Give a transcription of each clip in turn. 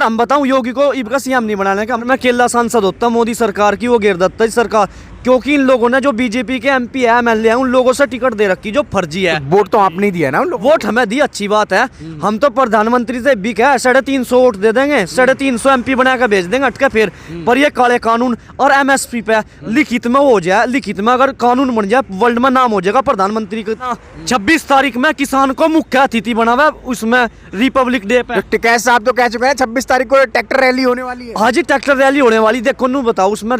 हम बताऊं योगी को इनका सीएम नहीं बनाने का। मैं केला सांसद होता मोदी सरकार की, वो गिरदत्ता सरकार, क्योंकि इन लोगों ने जो बीजेपी के एमपी है एमएलए हैं उन लोगों से टिकट दे रखी जो फर्जी है। वोट तो आपने ही दिया ना उन लोगों को? वोट हमें दी, अच्छी बात है। हम तो प्रधानमंत्री से भी क्या 350 वोट दे देंगे, 350 एमपी बना के भेज देंगे अटके फिर। पर ये काले कानून और एमएसपी पे लिखित में हो जाए, लिखित में अगर कानून बन जाए वर्ल्ड में नाम हो जाएगा प्रधानमंत्री का। 26 तारीख में किसान को मुख्य अतिथि बना हुआ, उसमें रिपब्लिक डे पे। टिकैत साहब तो कह चुके हैं 26 तारीख को ट्रैक्टर रैली होने वाली है। हाँ जी, ट्रैक्टर रैली होने वाली। देखो नू बताओ उसमें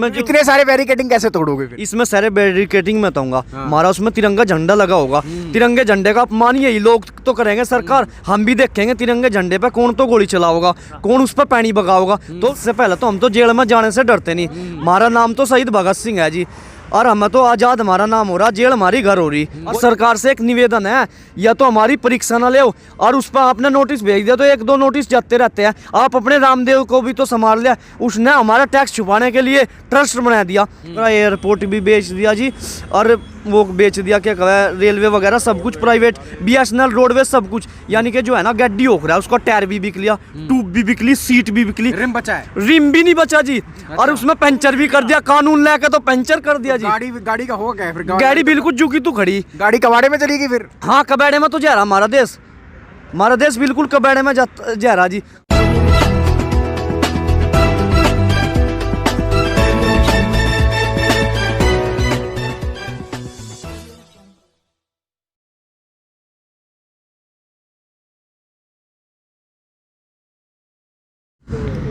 इतने सारे बैरिकेडिंग कैसे तोड़ोगे फिर? इसमें सारे बैरिकेडिंग में बताऊंगा। हमारा उसमें तिरंगा झंडा लगा होगा, तिरंगे झंडे का अपमान यही लोग तो करेंगे सरकार। हम भी देखेंगे तिरंगे झंडे पे कौन तो गोली चलाओगा, कौन उस पर पानी बगाओगा। तो उससे पहले तो हम तो जेल में जाने से डरते नहीं। हमारा नाम तो शहीद भगत सिंह है जी, और हमें तो आजाद हमारा नाम हो रहा, जेल हमारी घर हो रही। और सरकार से एक निवेदन है, या तो हमारी परीक्षा ना ले और उस पर आपने नोटिस भेज दिया तो 1-2 नोटिस जाते रहते हैं। आप अपने रामदेव को भी तो संभाल लिया, उसने हमारा टैक्स छुपाने के लिए ट्रस्ट बना दिया, एयरपोर्ट भी बेच दिया जी, और वो बेच दिया क्या कहे, रेलवे वगैरह सब कुछ प्राइवेट, बीएसएनएल रोडवेज सब कुछ। यानी कि जो है ना गड्डी हो रहा है, उसका टायर भी बिक लिया, ट्यूब भी बिक ली, सीट भी बिक ली, रिम बचा है? रिम भी नहीं बचा जी। और उसमें पंचर भी कर दिया, कानून लेके तो पंचर कर दिया जी। गाड़ी का होगा क्या फिर? गाड़ी बिल्कुल झुकी तो खड़ी, गाड़ी कबाड़े में चलेगी फिर? हाँ कबाड़े में तो जा रहा हमारा देश बिल्कुल कबाड़े में जा रहा जी।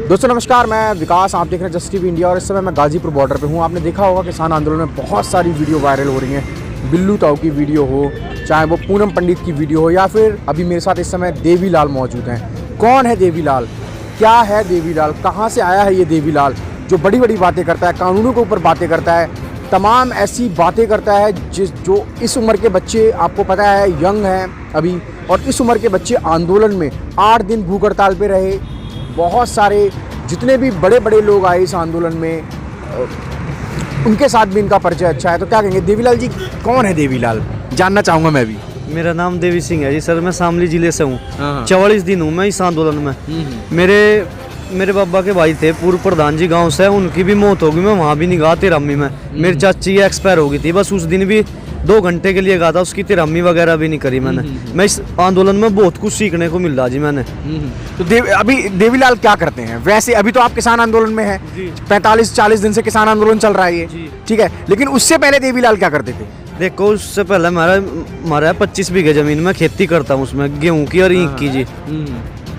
दोस्तों नमस्कार, मैं विकास, आप देख रहे हैं जस्ट टीवी इंडिया। और इस समय मैं गाजीपुर बॉर्डर पे हूँ। आपने देखा होगा किसान आंदोलन में बहुत सारी वीडियो वायरल हो रही हैं। बिल्लू ताऊ की वीडियो हो, चाहे वो पूनम पंडित की वीडियो हो, या फिर अभी मेरे साथ इस समय देवीलाल मौजूद हैं। कौन है देवीलाल, क्या है देवीलाल, कहाँ से आया है ये देवीलाल, जो बड़ी बड़ी बातें करता है, कानूनों के ऊपर बातें करता है, तमाम ऐसी बातें करता है जो इस उम्र के बच्चे, आपको पता है यंग हैं अभी, और इस उम्र के बच्चे आंदोलन में 8 दिन भूख हड़ताल पे रहे। बहुत सारे जितने भी बड़े बड़े लोग आए इस आंदोलन में, उनके साथ भी इनका परिचय अच्छा है। तो क्या कहेंगे देवीलाल जी, कौन है देवीलाल, जानना चाहूँगा मैं भी। मेरा नाम देवी सिंह है जी सर, मैं शामली जिले से हूँ। 44 दिन हूँ मैं इस आंदोलन में। मेरे बाबा के भाई थे पूर्व प्रधान जी गांव से, उनकी भी मौत होगी, मैं वहाँ भी नहीं गया। तिरम्मी में मेरी चाची एक्सपायर हो गई थी, बस उस दिन भी 2 घंटे के लिए गया था, उसकी तिरम्मी वगैरह भी नहीं करी मैंने। मैं इस आंदोलन में बहुत कुछ सीखने को मिल रहा जी मैंने। तो अभी देवीलाल क्या करते हैं वैसे? अभी तो आप किसान आंदोलन में हैं, 45-40 दिन से किसान आंदोलन चल रहा है ये, ठीक है, लेकिन उससे पहले देवीलाल क्या करते थे? देखो उससे पहले हमारा 25 बीघे जमीन में खेती करता हूँ, उसमें गेहूँ की और ईंख की जी।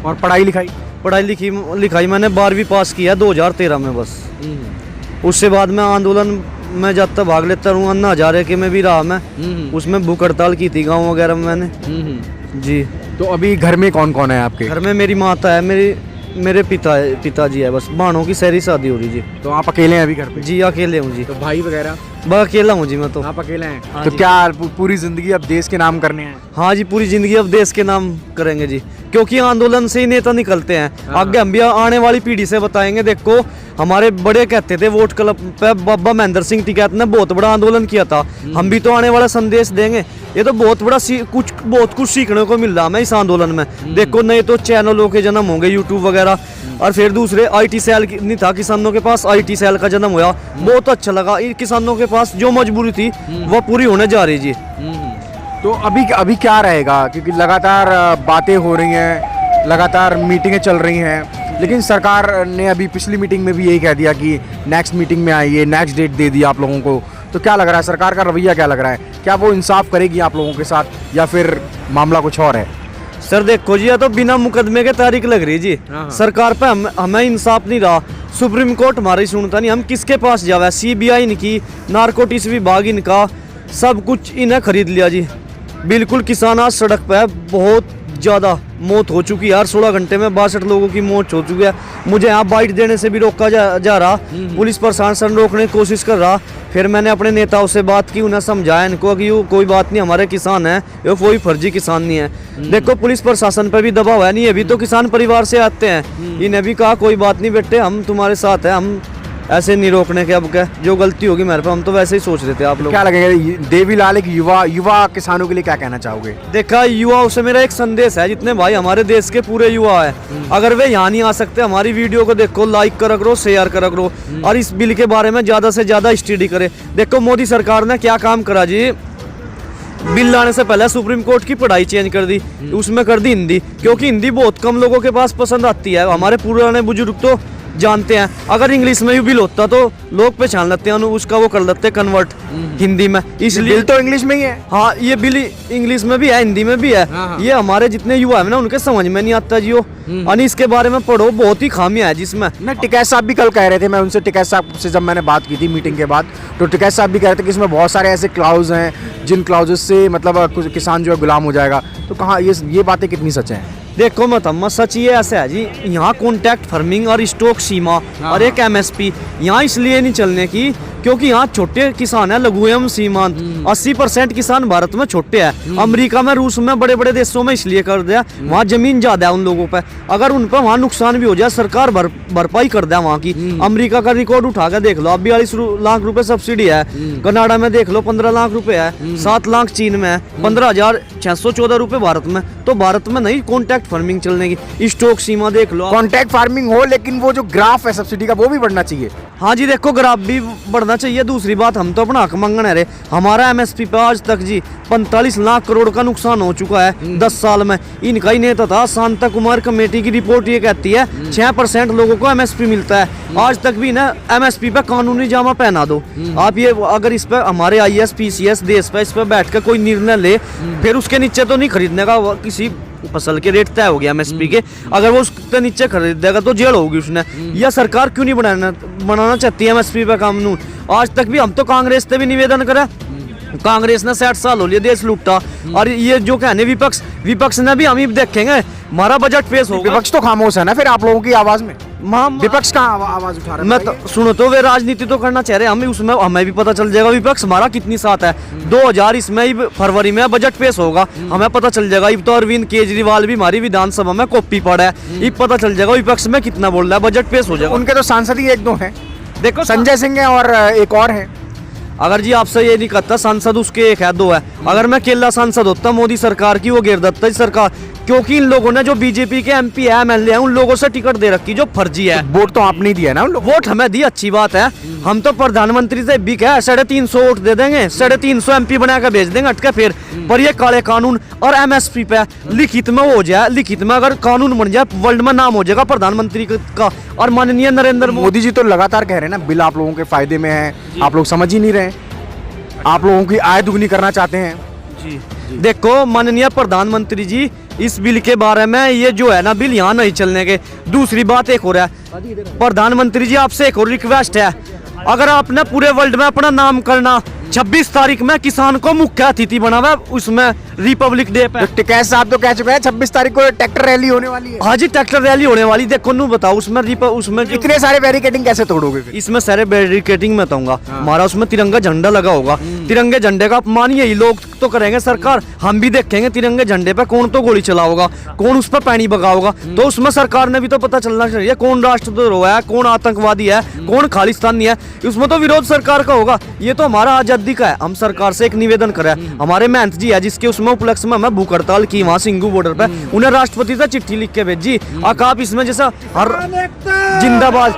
और पढ़ाई लिखाई मैंने 12वीं पास किया 2013 में बस। उससे बाद में आंदोलन में जाता भाग लेता हूँ, अन्ना हजारे के में भी रहा मैं, उसमें भूख हड़ताल की थी गाँव वगैरह में मैंने जी। तो अभी घर में कौन कौन है आपके? घर में मेरी माता है, मेरे पिताजी है, बस बाणों की सारी शादी हो रही जी। तो आप अकेले हैं अभी घर पे? जी अकेले हूँ जी। तो भाई वगैरह? बस अकेला हूँ जी मैं तो। आप अकेले हैं? हाँ तो जी। क्या पूरी जिंदगी अब देश के नाम करने हैं? हाँ जी, पूरी जिंदगी अब देश के नाम करेंगे जी, क्योंकि आंदोलन से ही नेता निकलते हैं। आगे हम भी आने वाली पीढ़ी से बताएंगे। देखो हमारे बड़े कहते थे वोट क्लब पे बाबा महेंद्र सिंह टिकैत ने बहुत बड़ा आंदोलन किया था, हम भी तो आने वाला संदेश देंगे। ये तो बहुत कुछ सीखने को मिल रहा है इस आंदोलन में। देखो नए तो चैनलों के जन्म होंगे, यूट्यूब वगैरह, और फिर दूसरे IT सेल नहीं था किसानों के पास, IT सेल का जन्म हुआ, बहुत अच्छा लगा। किसानों के पास जो मजबूरी थी वो पूरी होने जा रही जी। तो अभी क्या रहेगा, क्योंकि लगातार बातें हो रही हैं, लगातार मीटिंगें चल रही हैं, लेकिन सरकार ने अभी पिछली मीटिंग में भी यही कह दिया कि नेक्स्ट मीटिंग में आइए, नेक्स्ट डेट दे दी आप लोगों को। तो क्या लग रहा है, सरकार का रवैया क्या लग रहा है? क्या वो इंसाफ करेगी आप लोगों के साथ, या फिर मामला कुछ और है? सर देखो जी, या तो बिना मुकदमे के तारीख लग रही जी सरकार पे। हमें इंसाफ नहीं रहा, सुप्रीम कोर्ट हमारी सुनता नहीं, हम किसके पास जावे? CBI इनकी, नारकोटिक्स विभाग इनका, सब कुछ इन्हें खरीद लिया जी। बिल्कुल किसान आज सड़क पे है, बहुत ज़्यादा मौत हो चुकी है यार। 16 घंटे में 62 लोगों की मौत हो चुकी है। मुझे यहाँ बाइट देने से भी रोका जा रहा, पुलिस प्रशासन रोकने की कोशिश कर रहा। फिर मैंने अपने नेताओं से बात की, उन्हें समझाया इनको कि कोई बात नहीं, हमारे किसान हैं, ये कोई फर्जी किसान नहीं है। देखो पुलिस प्रशासन पर भी दबाव है नहीं, ये भी तो किसान परिवार से आते हैं। इन्हें भी कहा कोई बात नहीं बेटे, हम तुम्हारे साथ हैं, हम ऐसे नहीं रोकने के। अब क्या जो गलती होगी मेरे पे, हम तो वैसे ही सोच रहे थे आप लोग। क्या लगेगा देवीलाल एक युवा किसानों के लिए क्या कहना चाहोगे? देखा, युवाओं से मेरा एक संदेश है, जितने भाई हमारे देश के पूरे युवा है, अगर वे यहाँ नहीं आ सकते, हमारी वीडियो को देखो, लाइक करा करो, शेयर करा करो, और इस बिल के बारे में ज्यादा से ज्यादा स्टडी करे। देखो मोदी सरकार ने क्या काम करा जी, बिल लाने से पहले सुप्रीम कोर्ट की पढ़ाई चेंज कर दी, उसमें कर दी हिंदी, क्योंकि हिंदी बहुत कम लोगों के पास पसंद आती है। हमारे पुराने बुजुर्ग तो जानते हैं, अगर इंग्लिश में भी बिल होता तो लोग पहचान लेते हैं, उसका वो कर लेते हैं कन्वर्ट हिंदी में। इसलिए बिल तो इंग्लिश में ही है। हाँ, ये बिल इंग्लिश में भी है, हिंदी में भी है। ये हमारे जितने युवा है ना, उनके समझ में नहीं आता जियो, और इसके बारे में पढ़ो, बहुत ही खामियां है जिसमें। ना टिकैत साहब भी कल कह रहे थे, मैं उनसे टिकैत साहब से जब मैंने बात की थी मीटिंग के बाद, तो टिकैत साहब भी कह रहे थे कि इसमें बहुत सारे ऐसे क्लाउज हैं जिन क्लाउजेस से मतलब कुछ किसान जो है गुलाम हो जाएगा। तो कहाँ ये बातें कितनी सच हैं? देखो मत हम सच ये ऐसा है जी, यहाँ कॉन्ट्रैक्ट फार्मिंग और स्टॉक सीमा और एक एमएसपी यहाँ इसलिए नहीं चलने की क्योंकि यहाँ छोटे किसान है, लघु एवं सीमांत। 80% किसान भारत में छोटे हैं। अमेरिका में, रूस में, बड़े बड़े देशों में इसलिए कर दिया, वहाँ जमीन ज्यादा है उन लोगों पे। अगर उन पर वहाँ नुकसान भी हो जाए, सरकार भरपाई कर दे वहाँ की। अमेरिका का रिकॉर्ड उठा के देख लो, अब 42 लाख रुपए सब्सिडी है। कनाडा में देख लो 15 लाख रुपए है, 7 लाख चीन में है, 15,614 रुपए भारत में। तो भारत में नहीं कॉन्ट्रैक्ट फार्मिंग चलने की, स्टॉक सीमा देख लो। कॉन्ट्रैक्ट फार्मिंग हो, लेकिन वो जो ग्राफ है सब्सिडी का वो भी बढ़ना चाहिए। हाँ जी, देखो ग्राफ भी बढ़ना चाहिए। दूसरी बात, हम तो अपना हक मांगने रहे। हमारा एमएसपी पे आज तक जी 45 लाख करोड़ का नुकसान हो चुका है 10 साल में। इनका ही नेता था शांता कुमार कमेटी की रिपोर्ट ये कहती है 6% लोगों को एमएसपी मिलता है। आज तक भी ना एमएसपी पे कानूनी जामा पहना दो आप। ये अगर इस पे हमारे आईएएस पीसीएस देश पे इस पे बैठ कर कोई निर्णय ले, फिर उसके नीचे तो नहीं खरीदने का। किसी फसल के रेट तय हो गया एमएसपी के, अगर वो उसके नीचे खरीद देगा तो जेल होगी उसने। यह सरकार क्यों नहीं बनाना चाहती है एमएसपी पे कानून? आज तक भी हम तो कांग्रेस से भी निवेदन करें, कांग्रेस ने 60 साल हो लिए देश लूटा, और ये जो कहने विपक्ष ने भी हम ही देखेंगे हमारा बजट पेश होगा। विपक्ष तो खामोश है ना फिर आप लोगों की आवाज में। विपक्ष का आवाज उठा रहा है। मैं तो सुनो, तो वे राजनीति तो करना चाह रहे हैं, हमें उसमें हमें भी पता चल जाएगा विपक्ष हमारा कितनी साथ है। 2000 इसमें ही फरवरी में बजट पेश होगा, हमें पता चल जाएगा। अब तो अरविंद केजरीवाल भी हमारी विधानसभा में कॉपी पड़ा है, अब पता चल जाएगा विपक्ष में कितना बोल रहा है, बजट पेश हो जाएगा। उनके तो सांसद ही 1-2 हैं, देखो संजय सिंह है और एक और है। अगर जी आपसे ये नहीं कहता सांसद उसके 1 है 2 है, अगर मैं अकेला सांसद होता मोदी सरकार की, वो गिर देता सरकार। क्योंकि इन लोगों ने जो बीजेपी के एमपी है, एमएलए है, उन लोगों से टिकट दे रखी जो फर्जी है। वोट तो आपने ही दिया ना उन लोग। वोट हमें दी, अच्छी बात है। हम तो प्रधानमंत्री से भी कहा 350 वोट दे देंगे, 350 एमपी बना कर भेज देंगे अटके फिर। पर ये काले कानून और एमएसपी पे लिखित में हो जाए, लिखित में अगर कानून बन जाए, वर्ल्ड में नाम हो जाएगा प्रधानमंत्री का। और माननीय नरेंद्र मोदी जी तो लगातार कह रहे हैं ना बिल आप लोगों के फायदे में है, आप लोग समझ ही नहीं रहे, आप लोगों की आय दुगनी करना चाहते हैं। जी देखो माननीय प्रधानमंत्री जी, इस बिल के बारे में ये जो है ना बिल यहाँ नहीं चलने के। दूसरी बात एक हो रहा है, प्रधानमंत्री जी आपसे एक और रिक्वेस्ट है, अगर आपने पूरे वर्ल्ड में अपना नाम करना, 26 तारीख में किसान को मुख्य अतिथि बनावा उसमें रिपब्लिक डे पे। टिकैत साहब तो कह चुके हैं 26 तारीख को ट्रैक्टर रैली होने वाली है। हाँ जी, ट्रैक्टर रैली होने वाली। देखो नू बताओ उसमें इतने सारे बैरिकेडिंग कैसे तोड़ोगे फिर? इसमें सारे बैरिकेडिंग में बताऊंगा। हमारा उसमें तिरंगा झंडा लगा होगा, तिरंगे झंडे का अपमान यही लोग तो करेंगे सरकार, हम भी देखेंगे तिरंगे झंडे पे कौन तो गोली चलाओगा, कौन उस पर पानी बगाओगा। तो उसमें सरकार ने भी तो पता चलना चाहिए कौन राष्ट्रद्रोह है, कौन आतंकवादी है, कौन खालिस्तानी है। उसमें तो विरोध सरकार का होगा। ये तो हमारा आजादी का है। हम सरकार से एक निवेदन करें, हमारे महंत जी है जिसके उसमें उपलक्ष्य में हमें भूख हड़ताल की वहाँ सिंगू बॉर्डर पे, उन्हें राष्ट्रपति से चिट्ठी लिख के भेजी। आप इसमें जैसा जिंदाबाद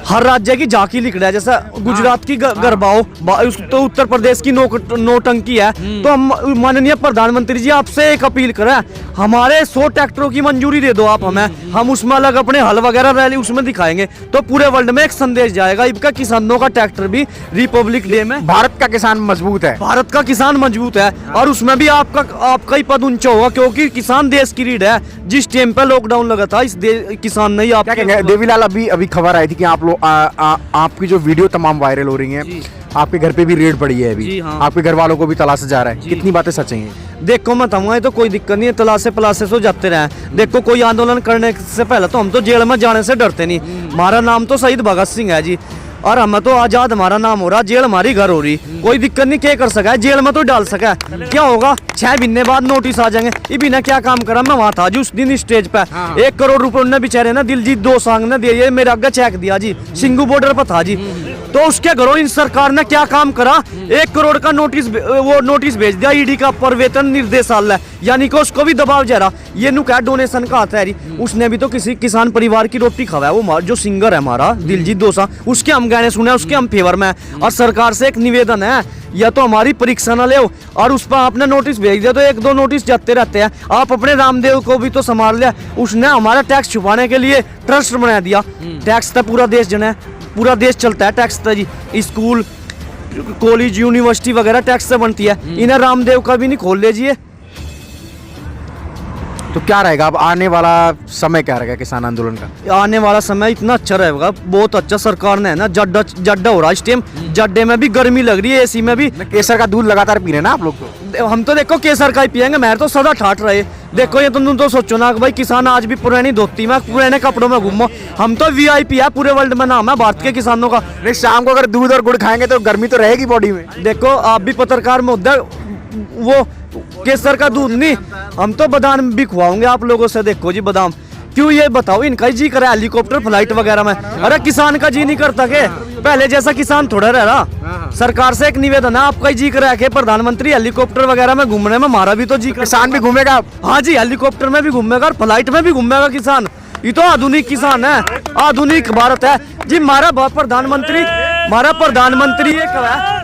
हर राज्य की झांकी लिख रहा है, जैसा गुजरात की गरबाओ, तो उत्तर प्रदेश की नौटंकी है। तो हम माननीय प्रधानमंत्री जी आपसे एक अपील करें, हमारे 100 ट्रैक्टरों की मंजूरी दे दो आप हमें, हम उसमें अलग अपने हल वगैरह रैली उसमें दिखाएंगे, तो पूरे वर्ल्ड में एक संदेश जाएगा इनका किसानों का ट्रैक्टर भी रिपब्लिक डे में। भारत का किसान मजबूत है, भारत का किसान मजबूत है, और उसमें भी आपका ही पद ऊंचा होगा, क्योंकि किसान देश की रीढ़ है। जिस टाइम पे लॉकडाउन लगा था इस किसान नहीं आप देवीलाल, अभी खबर आई थी कि आप लोग आपकी जो वीडियो तमाम वायरल हो रही हैं, आपके घर पे भी रेड पड़ी है अभी। हाँ। आपके घर वालों को भी तलाशा जा रहा है, कितनी बातें सच हैं? देखो मैं बताऊंगा, तो कोई दिक्कत नहीं है, तलाशे पलाशे सो जाते रहे। देखो कोई आंदोलन करने से पहले तो हम तो जेल में जाने से डरते नहीं। हमारा नाम तो शहीद भगत सिंह है जी। और हमें तो आजाद हमारा नाम हो रहा, जेल हमारी घर हो रही, कोई दिक्कत नहीं, क्या कर सका है, जेल में तो डाल सका है। क्या होगा 6 महीने बाद नोटिस आ जाएंगे। ये बिना क्या काम करा, मैं वहाँ था जी उस दिन स्टेज पे, 1 करोड़ रुपए उन्होंने बेचारे ना दिलजीत दोसांझ ने दिए, मेरे आगे चेक दिया जी, सिंगू बॉर्डर पर था जी। तो उसके घरों इन सरकार ने क्या काम करा, 1 करोड़ का नोटिस भेज दिया ईडी का पर वेतन निर्देशालय, यानी कि उसको भी दबाव जा रहा। ये नु क्या डोनेशन का आता है री, उसने भी तो किसी किसान परिवार की रोटी खवाया। वो जो सिंगर है हमारा दिलजीत दोसांझ, उसके हम गाने सुने, उसके हम फेवर में। और सरकार से एक निवेदन है, या तो हमारी परीक्षा न ले और उस पर आपने नोटिस भेज दिया तो 1-2 नोटिस जाते रहते हैं। आप अपने रामदेव को भी तो संभाल लिया, उसने हमारा टैक्स छुपाने के लिए ट्रस्ट बना दिया। टैक्स तो पूरा देश जने, पूरा देश चलता है टैक्स तो जी, स्कूल कॉलेज यूनिवर्सिटी वगैरह टैक्स से बनती है। इन्हें रामदेव का भी नहीं खोल लीजिए। तो क्या रहेगा अब आने वाला समय, क्या रहेगा किसान आंदोलन का? आने वाला समय इतना अच्छा रहेगा, बहुत अच्छा। सरकार ने है ना जड्डा हो रहा है इस टाइम, जड्डे में भी गर्मी लग रही है, एसी में भी। केसर का दूध लगातार पी रहे हैं ना आप लोग? तो हम तो देखो केसर का ही पियेंगे, मैं तो सदा ठाट रहे। देखो ये तुम तो सोचो ना कि भाई किसान आज भी पुरानी धोती में पुराने कपड़ों में घूमो। हम तो वीआईपी है, पूरे वर्ल्ड में नाम है भारत के किसानों का। नहीं, शाम को अगर दूध और गुड़ खाएंगे तो गर्मी तो रहेगी बॉडी में। देखो आप भी पत्रकार महोदय, वो केसर का दूध नहीं, हम तो बादाम भी खुआओगे आप लोगों से। देखो जी बादाम, क्यों ये बताओ, इनका ही जी करा हेलीकॉप्टर फ्लाइट वगैरह में। अरे किसान का जी नहीं करता के, पहले जैसा किसान थोड़ा रह रहा। सरकार से एक निवेदन है, आपका ही जी करा के प्रधानमंत्री हेलीकॉप्टर वगैरह में घूमने में, हमारा भी तो जी। किसान भी घूमेगा? हाँ जी, हेलीकॉप्टर में भी घूमेगा और फ्लाइट में भी घूमेगा किसान। ये तो आधुनिक किसान है, आधुनिक भारत है जी। हमारा प्रधानमंत्री ये कहा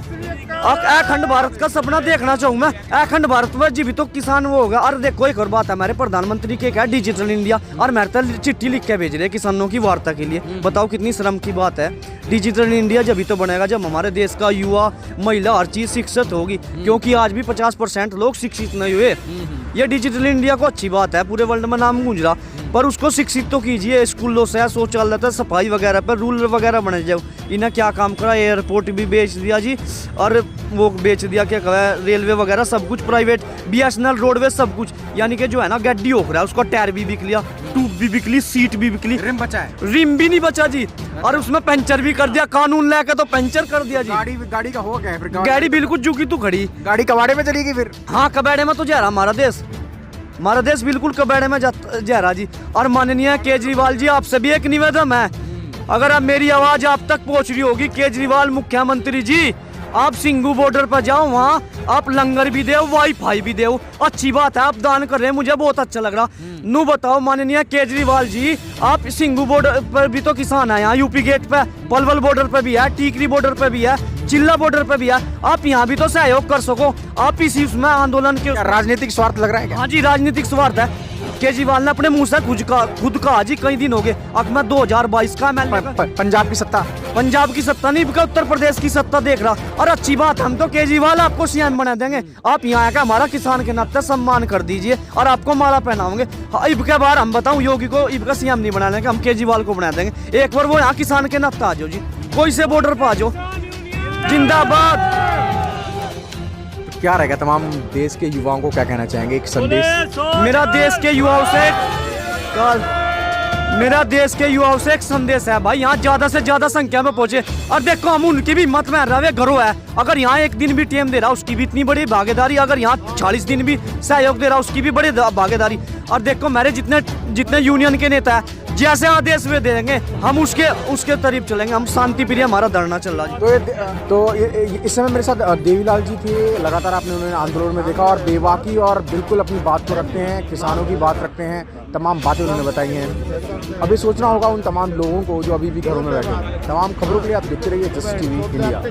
अखंड भारत का सपना देखना चाहूँ मैं, अखंड भारत में जी भी तो किसान वो होगा। और देखो एक और बात है, हमारे प्रधानमंत्री के क्या डिजिटल इंडिया, और मेरे तो चिट्ठी लिख के भेज रहे हैं किसानों की वार्ता के लिए। बताओ कितनी शर्म की बात है। डिजिटल इंडिया जब भी तो बनेगा जब हमारे देश का युवा महिला हर चीज शिक्षित होगी, क्योंकि आज भी 50% लोग शिक्षित नहीं हुए। ये डिजिटल इंडिया को अच्छी बात है, पूरे वर्ल्ड में नाम गूंज रहा, पर उसको शिक्षित तो कीजिए। स्कूलों से शौचालय था, सफाई वगैरह पर रूल वगैरह बने जाओ। इन्हें क्या काम करा, एयरपोर्ट भी बेच दिया जी, और वो बेच दिया क्या कहा, रेलवे वगैरह सब कुछ प्राइवेट, बीएसएनएल रोडवेज सब कुछ। यानी कि जो है ना गड्डी हो रहा है, उसका टायर भी बिक लिया, ट्यूब भी बिक ली, सीट भी बिक ली, रिम बचा है? रिम भी नहीं बचा जी, और उसमें पंचर भी कर दिया, कानून लेके तो पंचर कर दिया जी। गाड़ी का हो गया है फिर? गाड़ी बिल्कुल झुकी तू खड़ी, गाड़ी कबाड़े में चलेगी फिर? हाँ कबाड़े में तो जा रहा हमारा देश बिल्कुल कबाड़े में जा रहा जी। और माननीय केजरीवाल जी, आपसे भी एक निवेदन है, अगर अब मेरी आवाज आप तक पहुंच रही होगी, केजरीवाल मुख्यमंत्री जी, आप सिंगू बॉर्डर पर जाओ, वहाँ आप लंगर भी दो, वाईफाई भी दो। अच्छी बात है, आप दान कर रहे हैं, मुझे बहुत अच्छा लग रहा। नू बताओ माननीय केजरीवाल जी, आप सिंगू बॉर्डर पर भी तो किसान है, यहाँ यूपी गेट पे, पलवल बॉर्डर पे भी है, टीकरी बॉर्डर पे भी है, चिल्ला बॉर्डर पे भी है, आप यहाँ भी तो सहयोग कर सको। आप इसी उसमें आंदोलन के राजनीतिक स्वार्थ लग रहा है क्या? हाँ जी, राजनीतिक स्वार्थ है। केजरीवाल ने अपने मुंह से खुद कहा जी, कई दिन हो गए, अब मैं 2022 का पंजाब की सत्ता, पंजाब की सत्ता नहीं, उत्तर प्रदेश की सत्ता देख रहा। और अच्छी बात, हम तो केजरीवाल आपको सीएम बना देंगे। आप यहाँ आकर हमारा किसान के नाते सम्मान कर दीजिए और आपको माला पहनाओगे। इब के बार हम बताऊं, योगी को इब का सीएम नहीं बना देंगे, हम केजरीवाल को बना देंगे। एक बार वो यहाँ किसान के नाते आ जाओ जी, कोई से बॉर्डर पर आ जाओ, जिंदाबाद। क्या रहेगा, तमाम देश के युवाओं को क्या कहना चाहेंगे, एक संदेश? मेरा देश के युवाओं से एक संदेश है भाई, यहाँ ज्यादा से ज्यादा संख्या में पहुंचे। और देखो हम उनकी भी मत में रहे घरों है, अगर यहाँ एक दिन भी टीएम दे रहा उसकी भी इतनी बड़ी भागीदारी, अगर यहाँ 40 दिन भी सहयोग दे रहा उसकी भी बड़ी भागीदारी। और देखो मेरे जितने यूनियन के नेता है, जैसे आदेश वे देंगे हम उसके करीब चलेंगे। हम शांति प्रिय, हमारा धरना चल रहा है। तो इस समय मेरे साथ देवीलाल जी थे, लगातार आपने उन्होंने आंदोलन में देखा, और बेबाकी और बिल्कुल अपनी बात को रखते हैं, किसानों की बात रखते हैं, तमाम बातें उन्होंने बताई हैं। अभी सोचना होगा उन तमाम लोगों को जो अभी भी घरों में बैठे हैं। तमाम खबरों के लिए आप देखते रहिए जस्ट टीवी इंडिया।